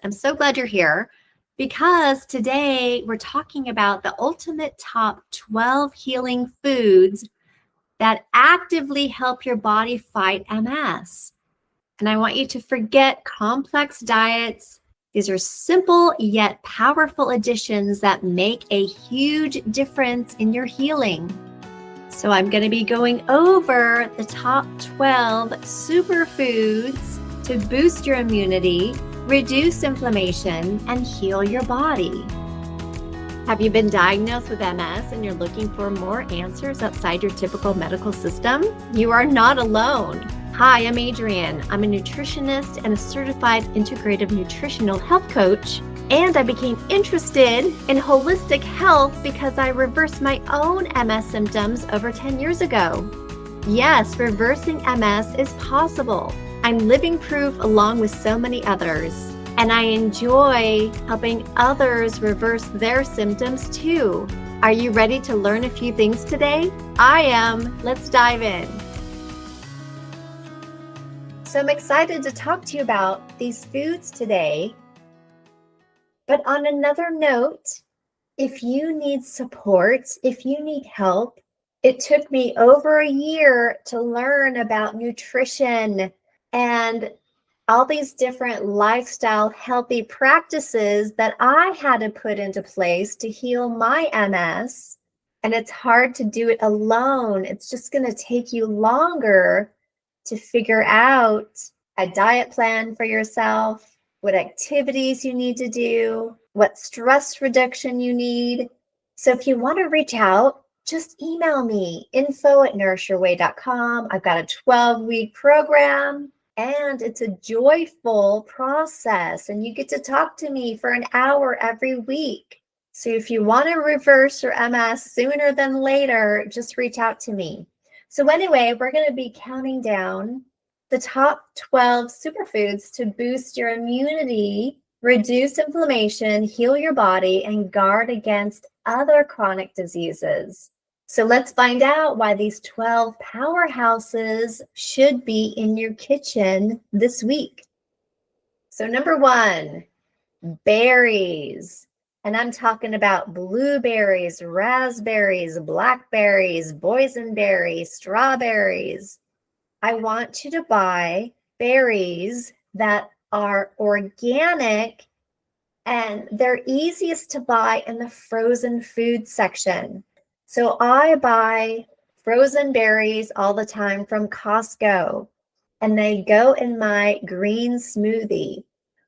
I'm so glad you're here because today we're talking about the ultimate top 12 healing foods that actively help your body fight MS. And I want you to forget complex diets. These are simple yet powerful additions that make a huge difference in your healing. So I'm going to be going over the top 12 superfoods to boost your immunity, reduce inflammation, and heal your body. Have you been diagnosed with MS and you're looking for more answers outside your typical medical system? You are not alone. Hi, I'm Adrienne. I'm a nutritionist and a certified integrative nutritional health coach. And I became interested in holistic health because I reversed my own MS symptoms over 10 years ago. Yes, reversing MS is possible. I'm living proof along with so many others. And I enjoy helping others reverse their symptoms too. Are you ready to learn a few things today? I am. Let's dive in. So I'm excited to talk to you about these foods today. But on another note, if you need support, if you need help, it took me over a year to learn about nutrition and all these different lifestyle healthy practices that I had to put into place to heal my MS. And it's hard to do it alone. It's just going to take you longer to figure out a diet plan for yourself, what activities you need to do, what stress reduction you need. So if you want to reach out, just email me, info@nourishyourway.com. I've got a 12-week program. And it's a joyful process, and you get to talk to me for an hour every week. So if you want to reverse your MS sooner than later, just reach out to me. So anyway, we're going to be counting down the top 12 superfoods to boost your immunity, reduce inflammation, heal your body, and guard against other chronic diseases. So let's find out why these 12 powerhouses should be in your kitchen this week. So number 1, berries. And I'm talking about blueberries, raspberries, blackberries, boysenberries, strawberries. I want you to buy berries that are organic, and they're easiest to buy in the frozen food section. So I buy frozen berries all the time from Costco, and they go in my green smoothie.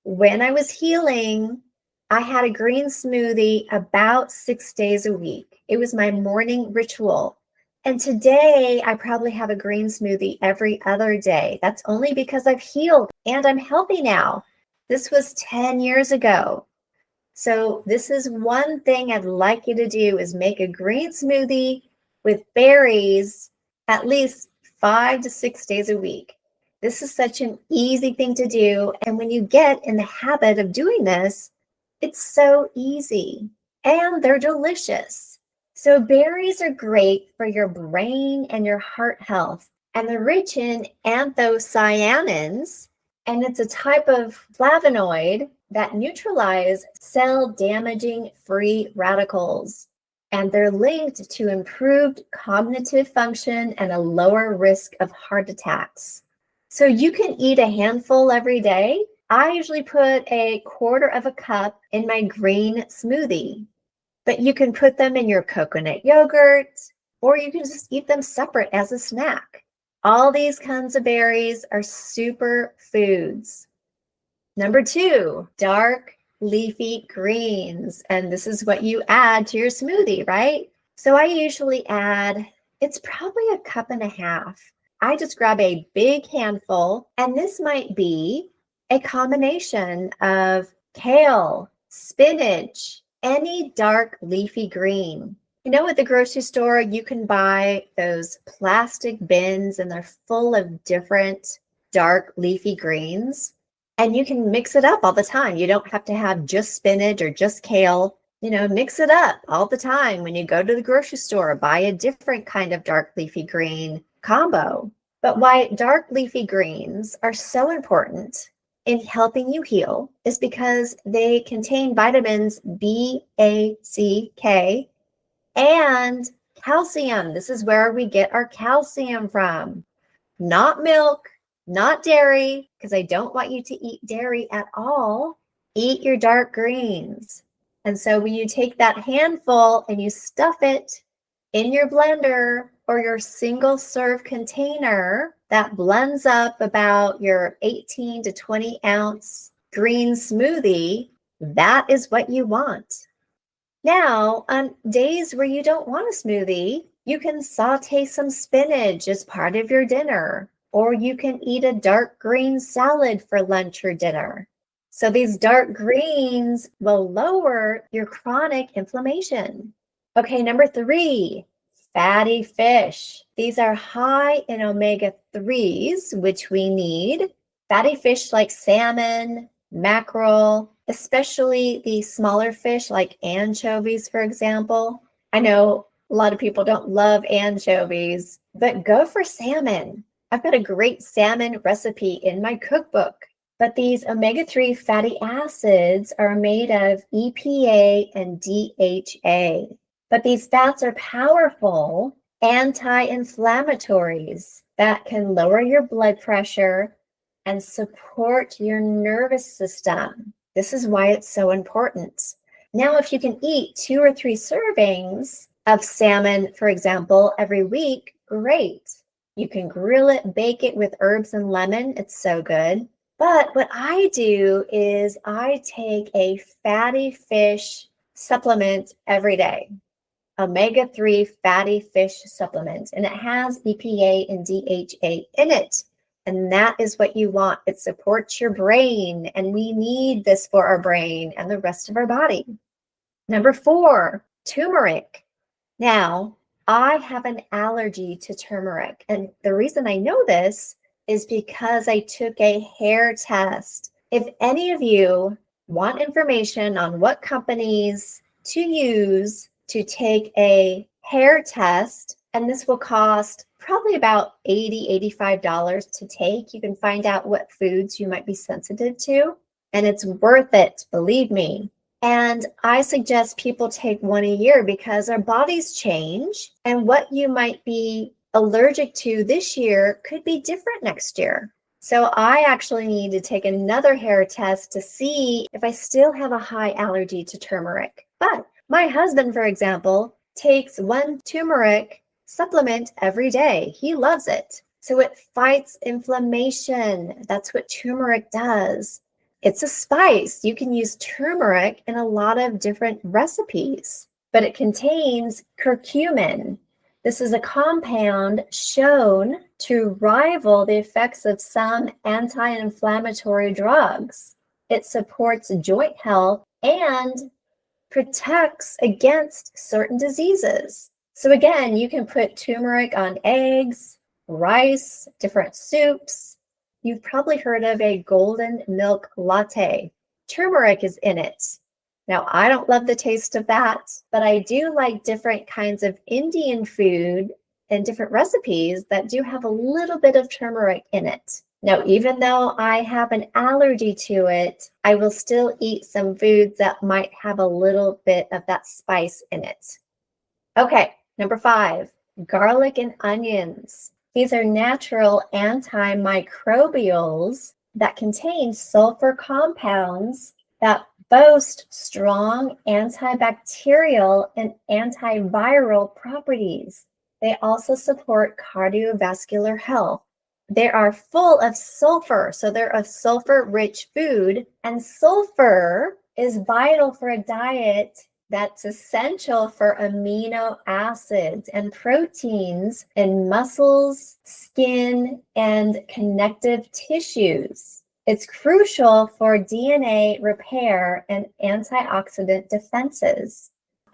When I was healing, I had a green smoothie about 6 days a week. It was my morning ritual. And today I probably have a green smoothie every other day. That's only because I've healed and I'm healthy now. This was 10 years ago. So this is one thing I'd like you to do is make a green smoothie with berries at least 5 to 6 days a week. This is such an easy thing to do. And when you get in the habit of doing this, it's so easy and they're delicious. So berries are great for your brain and your heart health. And they're rich in anthocyanins, and it's a type of flavonoid that neutralize cell-damaging free radicals. And they're linked to improved cognitive function and a lower risk of heart attacks. So you can eat a handful every day. I usually put 1/4 cup in my green smoothie, but you can put them in your coconut yogurt, or you can just eat them separate as a snack. All these kinds of berries are super foods. Number 2, dark leafy greens. And this is what you add to your smoothie, right? So I usually add, it's probably 1.5 cups. I just grab a big handful, and this might be a combination of kale, spinach, any dark leafy green. You know, at the grocery store, you can buy those plastic bins, and they're full of different dark leafy greens. And you can mix it up all the time. You don't have to have just spinach or just kale. You know, mix it up all the time. When you go to the grocery store, buy a different kind of dark leafy green combo. But why dark leafy greens are so important in helping you heal is because they contain vitamins B, A, C, K, and calcium. This is where we get our calcium from. Not milk, not dairy, because I don't want you to eat dairy at all. Eat your dark greens. And so when you take that handful and you stuff it in your blender or your single serve container, that blends up about your 18 to 20 ounce green smoothie, that is what you want. Now, on days where you don't want a smoothie, you can saute some spinach as part of your dinner, or you can eat a dark green salad for lunch or dinner. So these dark greens will lower your chronic inflammation. Okay, number 3, fatty fish. These are high in omega-3s, which we need. Fatty fish like salmon, mackerel, especially the smaller fish like anchovies, for example. I know a lot of people don't love anchovies, but go for salmon. I've got a great salmon recipe in my cookbook. But these omega-3 fatty acids are made of EPA and DHA. But these fats are powerful anti-inflammatories that can lower your blood pressure and support your nervous system. This is why it's so important. Now, if you can eat 2 or 3 servings of salmon, for example, every week, great. You can grill it, bake it with herbs and lemon. It's so good. But what I do is I take a fatty fish supplement every day, omega-3 fatty fish supplement, and it has EPA and DHA in it. And that is what you want. It supports your brain, and we need this for our brain and the rest of our body. Number 4, turmeric. Now, I have an allergy to turmeric, and the reason I know this is because I took a hair test. If any of you want information on what companies to use to take a hair test, and this will cost probably about $80, $85 to take. You can find out what foods you might be sensitive to, and it's worth it, believe me. And I suggest people take one a year because our bodies change, and what you might be allergic to this year could be different next year. So I actually need to take another hair test to see if I still have a high allergy to turmeric. But my husband, for example, takes 1 turmeric supplement every day. He loves it. So it fights inflammation. That's what turmeric does. It's a spice. You can use turmeric in a lot of different recipes, but it contains curcumin. This is a compound shown to rival the effects of some anti-inflammatory drugs. It supports joint health and protects against certain diseases. So again, you can put turmeric on eggs, rice, different soups. You've probably heard of a golden milk latte. Turmeric is in it. Now, I don't love the taste of that, but I do like different kinds of Indian food and different recipes that do have a little bit of turmeric in it. Now, even though I have an allergy to it, I will still eat some foods that might have a little bit of that spice in it. Okay, number 5, garlic and onions. These are natural antimicrobials that contain sulfur compounds that boast strong antibacterial and antiviral properties. They also support cardiovascular health. They are full of sulfur, so they're a sulfur-rich food, and sulfur is vital for a diet that's essential for amino acids and proteins in muscles, skin, and connective tissues. It's crucial for DNA repair and antioxidant defenses.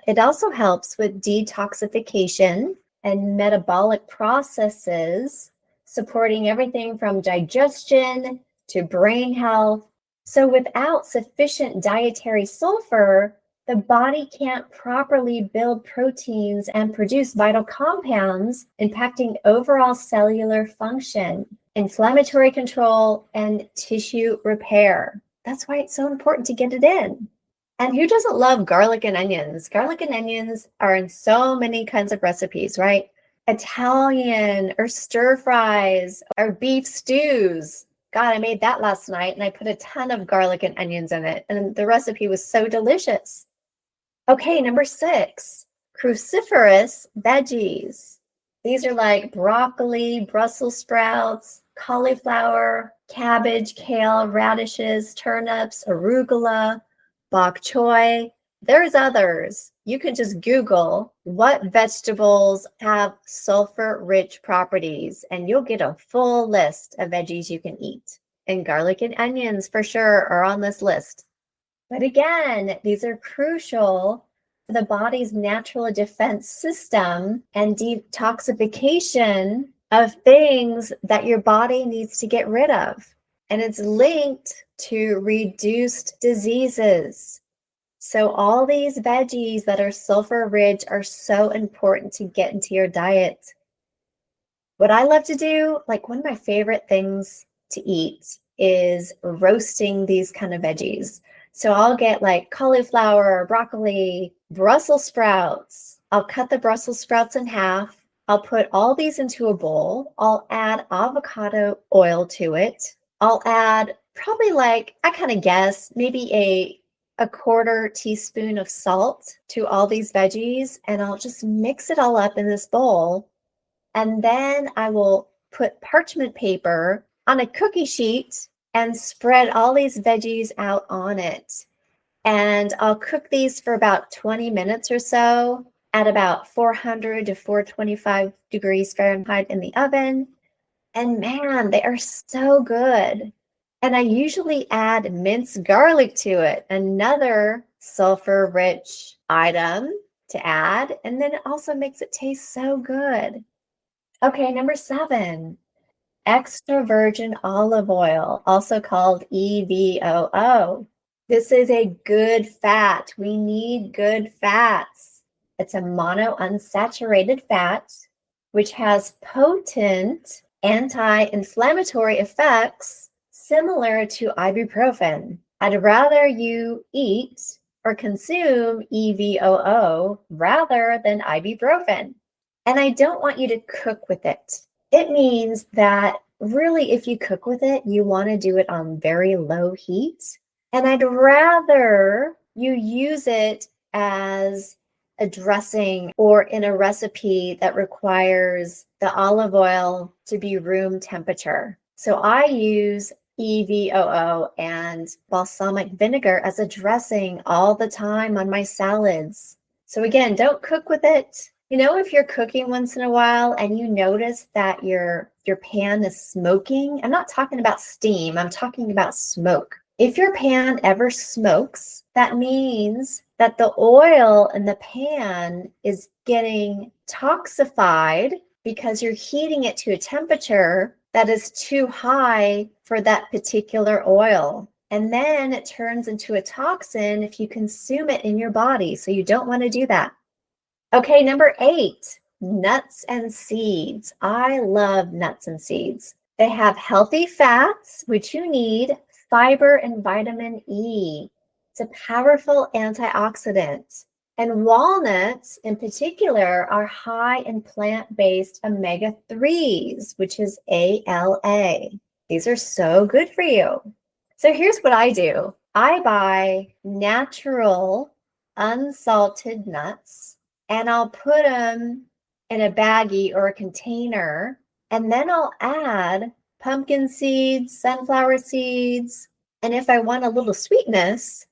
It also helps with detoxification and metabolic processes, supporting everything from digestion to brain health. So without sufficient dietary sulfur, the body can't properly build proteins and produce vital compounds, impacting overall cellular function. inflammatory control, and tissue repair. That's why it's so important to get it in. And who doesn't love garlic and onions? Garlic and onions are in so many kinds of recipes, right? Italian or stir fries or beef stews. God, I made that last night and I put a ton of garlic and onions in it, and the recipe was so delicious. Okay, number 6, cruciferous veggies. These are like broccoli, Brussels sprouts, cauliflower, cabbage, kale, radishes, turnips, arugula, bok choy. There's others. You can just Google what vegetables have sulfur-rich properties, and you'll get a full list of veggies you can eat. And garlic and onions for sure are on this list. But again, these are crucial for the body's natural defense system and detoxification of things that your body needs to get rid of. And it's linked to reduced diseases. So all these veggies that are sulfur-rich are so important to get into your diet. What I love to do, like one of my favorite things to eat is roasting these kind of veggies. So I'll get like cauliflower, broccoli, Brussels sprouts. I'll cut the Brussels sprouts in half. I'll put all these into a bowl. I'll add avocado oil to it. I'll add probably like, I kind of guess, maybe a quarter teaspoon of salt to all these veggies, and I'll just mix it all up in this bowl. And then I will put parchment paper on a cookie sheet and spread all these veggies out on it. And I'll cook these for about 20 minutes or so at about 400 to 425 degrees Fahrenheit in the oven. And man, they are so good. And I usually add minced garlic to it, another sulfur-rich item to add. And then it also makes it taste so good. Okay, number 7, extra virgin olive oil, also called EVOO. This is a good fat. We need good fats. It's a monounsaturated fat, which has potent anti-inflammatory effects similar to ibuprofen. I'd rather you eat or consume EVOO rather than ibuprofen. And I don't want you to cook with it. It means that really, if you cook with it, you want to do it on very low heat. And I'd rather you use it as a dressing or in a recipe that requires the olive oil to be room temperature. So I use EVOO and balsamic vinegar as a dressing all the time on my salads. So again, don't cook with it. You know, if you're cooking once in a while and you notice that your pan is smoking, I'm not talking about steam, I'm talking about smoke. If your pan ever smokes, that means that the oil in the pan is getting toxified because you're heating it to a temperature that is too high for that particular oil. And then it turns into a toxin if you consume it in your body. So you don't want to do that. Okay, number 8, nuts and seeds. I love nuts and seeds. They have healthy fats, which you need, fiber, and vitamin E. It's a powerful antioxidant. And walnuts in particular are high in plant-based omega-3s, which is ALA. These are so good for you. So here's what I do. I buy natural, unsalted nuts, and I'll put them in a baggie or a container, and then I'll add pumpkin seeds, sunflower seeds, and if I want a little sweetness,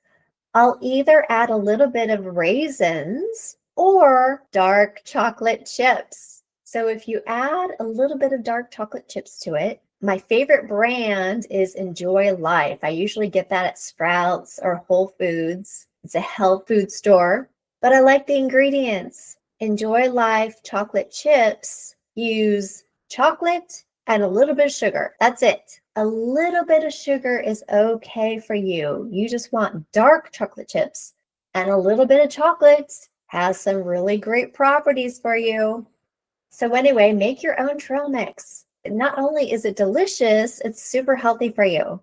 I'll either add a little bit of raisins or dark chocolate chips. So if you add a little bit of dark chocolate chips to it, my favorite brand is Enjoy Life. I usually get that at Sprouts or Whole Foods. It's a health food store, but I like the ingredients. Enjoy Life chocolate chips use chocolate and a little bit of sugar. That's it. A little bit of sugar is okay for you. You just want dark chocolate chips, and a little bit of chocolate has some really great properties for you. So anyway, make your own trail mix. Not only is it delicious, it's super healthy for you.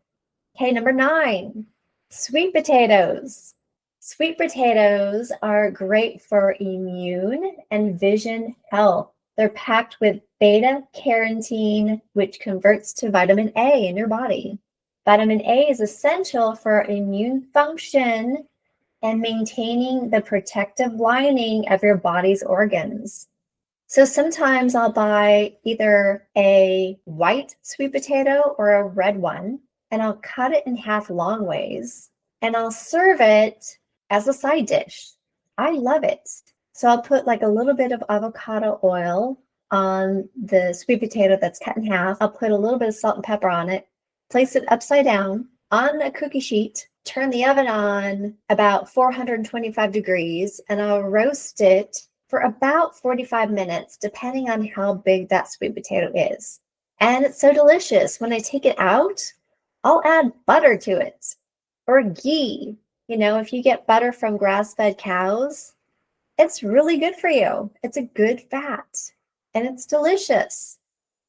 Okay, number 9, sweet potatoes. Sweet potatoes are great for immune and vision health. They're packed with beta carotene, which converts to vitamin A in your body. Vitamin A is essential for immune function and maintaining the protective lining of your body's organs. So sometimes I'll buy either a white sweet potato or a red one, and I'll cut it in half long ways, and I'll serve it as a side dish. I love it. So I'll put like a little bit of avocado oil on the sweet potato that's cut in half. I'll put a little bit of salt and pepper on it, place it upside down on a cookie sheet, turn the oven on about 425 degrees, and I'll roast it for about 45 minutes, depending on how big that sweet potato is. And it's so delicious. When I take it out, I'll add butter to it or ghee. You know, if you get butter from grass-fed cows, it's really good for you. It's a good fat and it's delicious.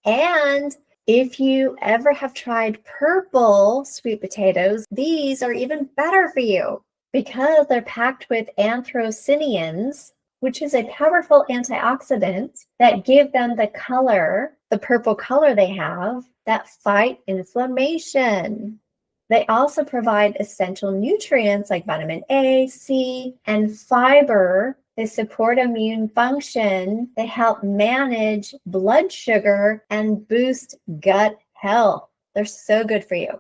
And if you ever have tried purple sweet potatoes, these are even better for you because they're packed with anthocyanins, which is a powerful antioxidant that give them the color, the purple color they have, that fight inflammation. They also provide essential nutrients like vitamin A, C, and fiber. They support immune function. They help manage blood sugar and boost gut health. They're so good for you.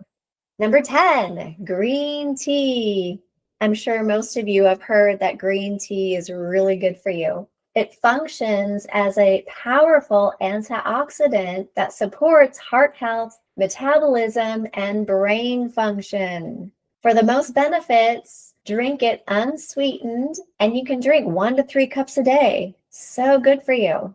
Number 10, green tea. I'm sure most of you have heard that green tea is really good for you. It functions as a powerful antioxidant that supports heart health, metabolism, and brain function. For the most benefits, drink it unsweetened, and you can drink 1 to 3 cups a day. So good for you.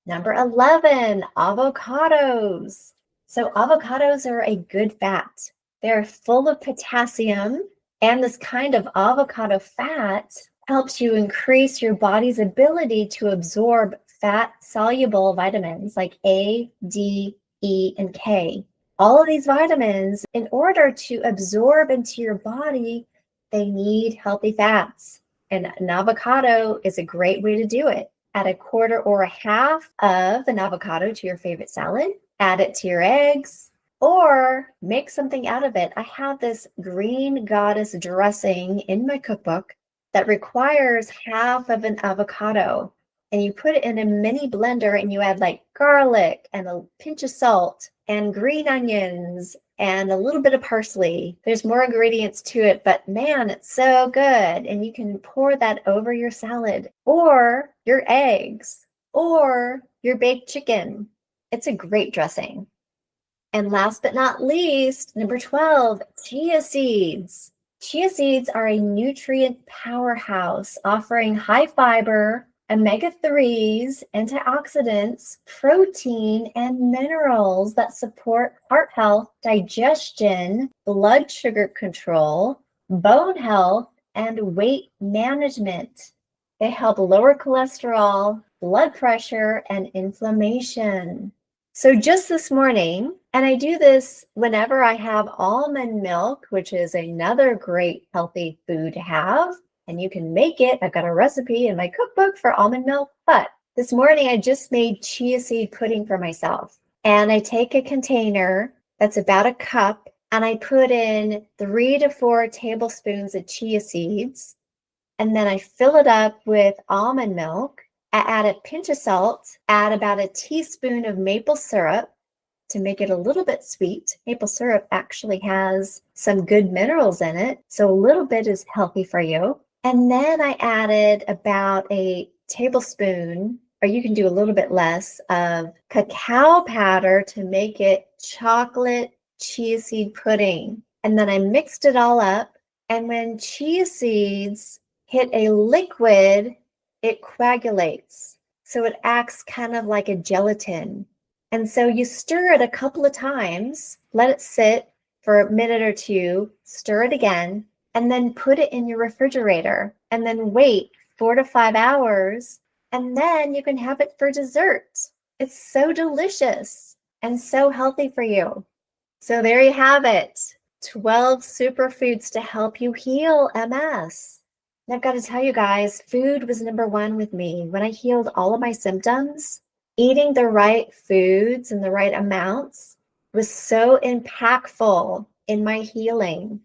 Number 11, avocados. So avocados are a good fat. They're full of potassium, and this kind of avocado fat helps you increase your body's ability to absorb fat-soluble vitamins like A, D, E, and K. All of these vitamins, in order to absorb into your body, they need healthy fats. And an avocado is a great way to do it. Add a quarter or a half of an avocado to your favorite salad. Add it to your eggs, or make something out of it. I have this green goddess dressing in my cookbook that requires half of an avocado. And you put it in a mini blender and you add like garlic and a pinch of salt and green onions and a little bit of parsley. There's more ingredients to it, but man, it's so good. And you can pour that over your salad or your eggs or your baked chicken. It's a great dressing. And last but not least, number 12, chia seeds. Chia seeds are a nutrient powerhouse offering high fiber, omega-3s, antioxidants, protein, and minerals that support heart health, digestion, blood sugar control, bone health, and weight management. They help lower cholesterol, blood pressure, and inflammation. So just this morning, and I do this whenever I have almond milk, which is another great healthy food to have, and you can make it. I've got a recipe in my cookbook for almond milk, but this morning I just made chia seed pudding for myself. And I take a container that's about a cup, and I put in 3 to 4 tablespoons of chia seeds, and then I fill it up with almond milk. I add a pinch of salt, add about a teaspoon of maple syrup to make it a little bit sweet. Maple syrup actually has some good minerals in it, so a little bit is healthy for you. And then I added about a tablespoon, or you can do a little bit less, of cacao powder to make it chocolate chia seed pudding. And then I mixed it all up. And when chia seeds hit a liquid, it coagulates. So it acts kind of like a gelatin. And so you stir it a couple of times, let it sit for a minute or two, stir it again, and then put it in your refrigerator and then wait 4 to 5 hours. And then you can have it for dessert. It's so delicious. and so healthy for you. So there you have it, 12 superfoods to help you heal MS. And I've got to tell you guys, food was number one with me. When I healed all of my symptoms, eating the right foods and the right amounts was so impactful in my healing.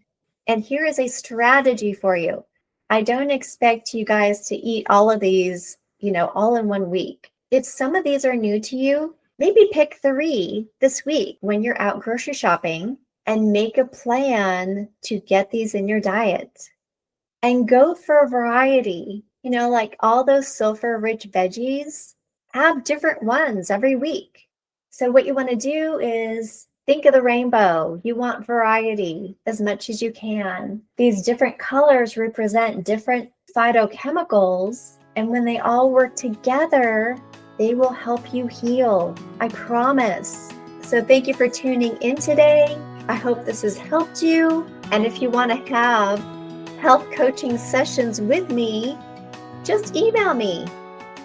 And here is a strategy for you. I don't expect you guys to eat all of these, all in one week. If some of these are new to you, maybe pick 3 this week when you're out grocery shopping and make a plan to get these in your diet. And go for a variety, like all those sulfur-rich veggies, have different ones every week. So what you want to do is think of the rainbow. You want variety as much as you can. These different colors represent different phytochemicals, and when they all work together, they will help you heal. I promise. So thank you for tuning in today. I hope this has helped you. And if you want to have health coaching sessions with me, just email me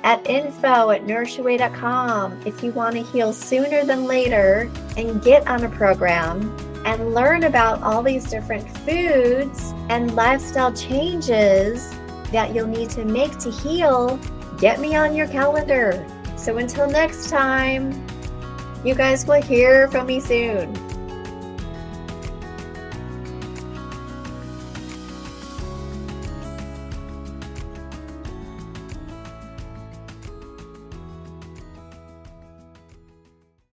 at info@nourishyourway.com if you want to heal sooner than later and get on a program and learn about all these different foods and lifestyle changes that you'll need to make to heal. Get me on your calendar. So until next time, you guys will hear from me soon.